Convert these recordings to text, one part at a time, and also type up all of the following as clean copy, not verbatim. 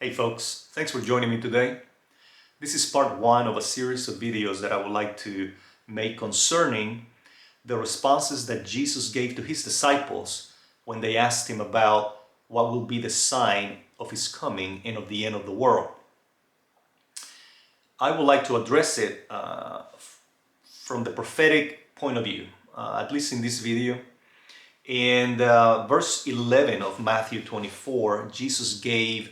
Hey folks, thanks for joining me today. This is part one of a series of videos that I would like to make concerning the responses that Jesus gave to his disciples when they asked him about what will be the sign of his coming and of the end of the world. I would like to address it from the prophetic point of view, at least in this video. In verse 11 of Matthew 24, Jesus gave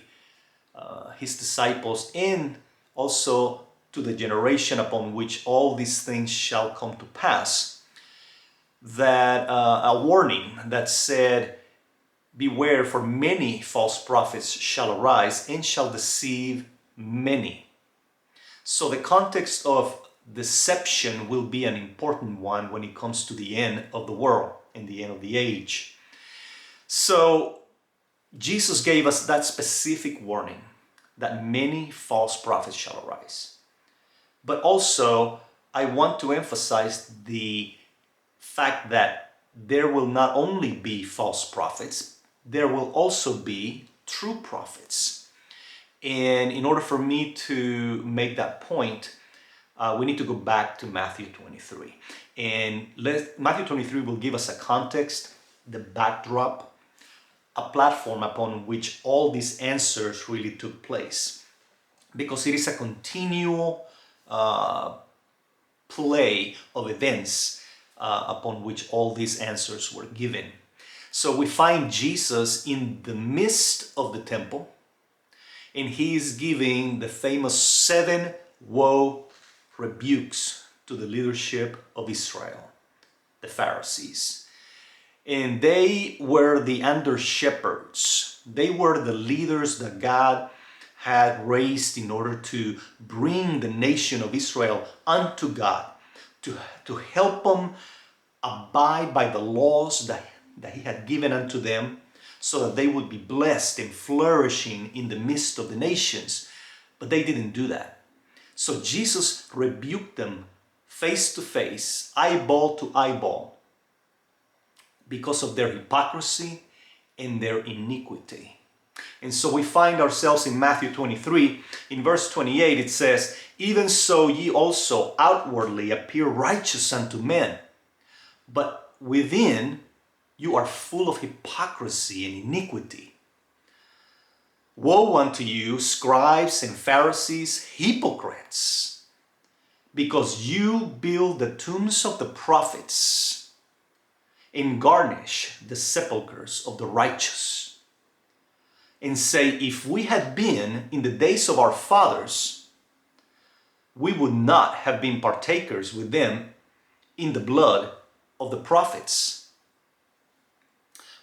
his disciples and also to the generation upon which all these things shall come to pass, that a warning that said, beware, for many false prophets shall arise and shall deceive many. So the context of deception will be an important one when it comes to the end of the world and the end of the age. So Jesus gave us that specific warning that many false prophets shall arise. But also, I want to emphasize the fact that there will not only be false prophets, there will also be true prophets. And in order for me to make that point, we need to go back to Matthew 23. And Matthew 23 will give us a context, the backdrop, a platform upon which all these answers really took place. Because it is a continual play of events upon which all these answers were given. So we find Jesus in the midst of the temple, and he is giving the famous 7 woe rebukes to the leadership of Israel, the Pharisees. And they were the under shepherds. They were the leaders that God had raised in order to bring the nation of Israel unto God, to help them abide by the laws that he had given unto them, so that they would be blessed and flourishing in the midst of the nations. But they didn't do that. So Jesus rebuked them face to face, eyeball to eyeball, because of their hypocrisy and their iniquity. And so we find ourselves in Matthew 23. In verse 28 it says, even so ye also outwardly appear righteous unto men, but within you are full of hypocrisy and iniquity. Woe unto you, scribes and Pharisees, hypocrites, because you build the tombs of the prophets and garnish the sepulchres of the righteous, and say, if we had been in the days of our fathers, we would not have been partakers with them in the blood of the prophets.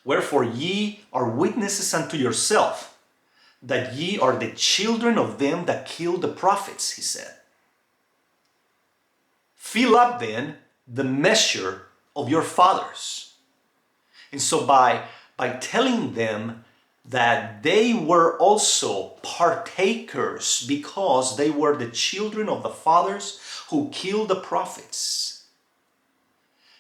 Wherefore ye are witnesses unto yourself, that ye are the children of them that killed the prophets, he said. Fill up then the measure of your fathers. And so by telling them that they were also partakers because they were the children of the fathers who killed the prophets,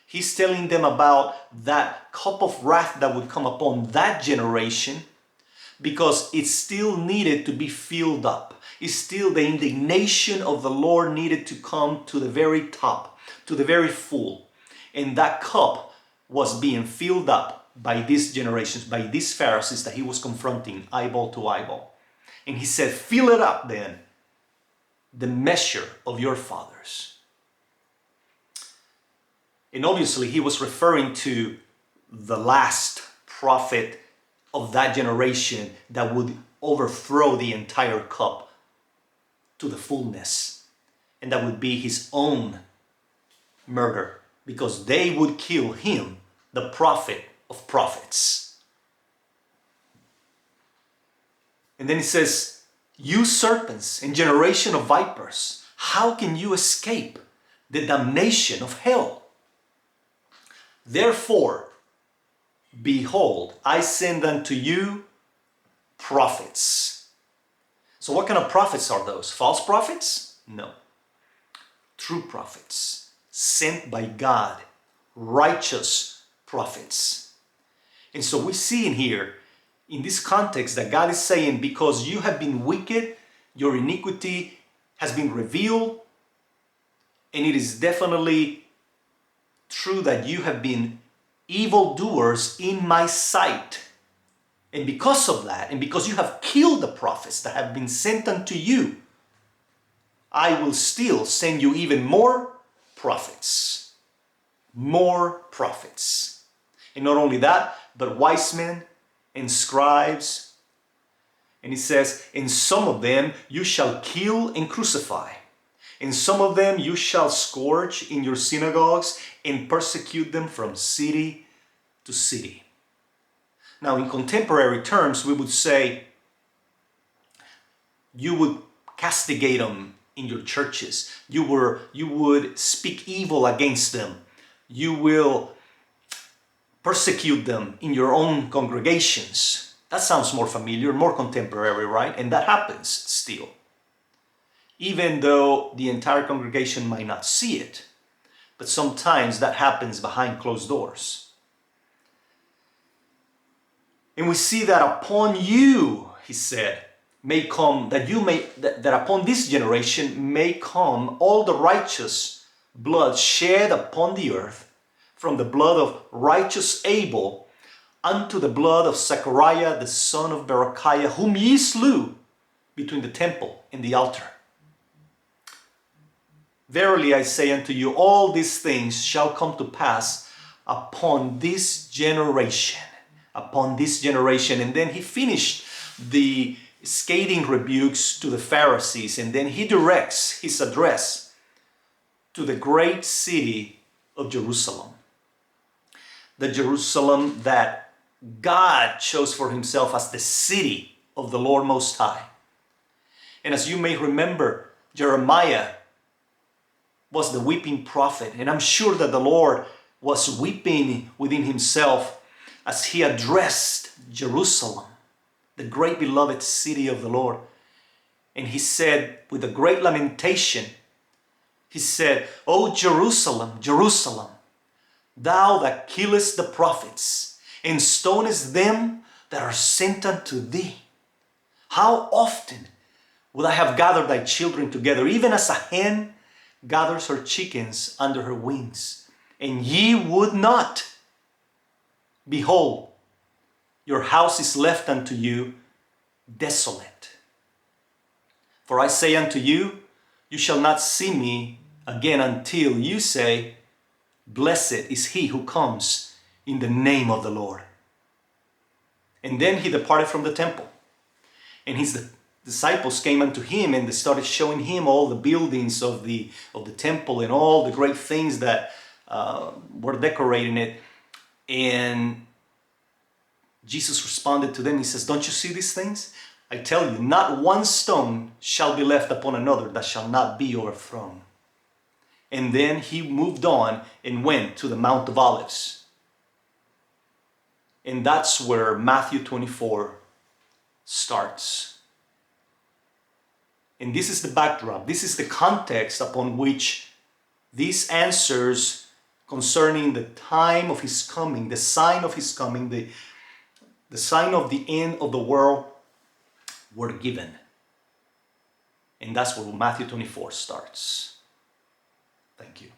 he's telling them about that cup of wrath that would come upon that generation, because it still needed to be filled up. It's still the indignation of the Lord needed to come to the very top, to the very full. And that cup was being filled up by these generations, by these Pharisees that he was confronting eyeball to eyeball. And he said, fill it up then, the measure of your fathers. And obviously he was referring to the last prophet of that generation that would overthrow the entire cup to the fullness. And that would be his own murder, because they would kill him, the prophet of prophets. And then he says, you serpents and generation of vipers, how can you escape the damnation of hell? Therefore, behold, I send unto you prophets. So what kind of prophets are those? False prophets? No. True prophets, sent by God, righteous prophets. And so we see in here in this context that God is saying, because you have been wicked, your iniquity has been revealed, and it is definitely true that you have been evildoers in my sight. And because of that, and because you have killed the prophets that have been sent unto you, I will still send you even more prophets. More prophets. And not only that, but wise men and scribes. And he says, and some of them you shall kill and crucify. And some of them you shall scourge in your synagogues and persecute them from city to city. Now, in contemporary terms, we would say you would castigate them in your churches. You would speak evil against them. You will persecute them in your own congregations. That sounds more familiar, more contemporary, right? And that happens still. Even though the entire congregation might not see it, but sometimes that happens behind closed doors. And we see that upon you, he said, may come, that upon this generation may come all the righteous blood shed upon the earth, from the blood of righteous Abel unto the blood of Zechariah the son of Berechiah, whom ye slew between the temple and the altar. Verily I say unto you, all these things shall come to pass upon this generation. Upon this generation. And then he finished the scathing rebukes to the Pharisees, and then he directs his address to the great city of Jerusalem. The Jerusalem that God chose for himself as the city of the Lord Most High. And as you may remember, Jeremiah was the weeping prophet, and I'm sure that the Lord was weeping within himself as he addressed Jerusalem, the great beloved city of the Lord. And he said, with a great lamentation, he said, O Jerusalem, Jerusalem, thou that killest the prophets, and stonest them that are sent unto thee. How often would I have gathered thy children together, even as a hen gathers her chickens under her wings, and ye would not. Behold, your house is left unto you desolate. For I say unto you, you shall not see me again until you say, blessed is he who comes in the name of the Lord. And then he departed from the temple, and his disciples came unto him, and they started showing him all the buildings of the temple and all the great things that were decorating it. And Jesus responded to them. He says, don't you see these things? I tell you, not one stone shall be left upon another that shall not be overthrown. And then he moved on and went to the Mount of Olives. And that's where Matthew 24 starts. And this is the backdrop. This is the context upon which these answers concerning the time of his coming, the sign of his coming, the sign of the end of the world were given. And that's where Matthew 24 starts. Thank you.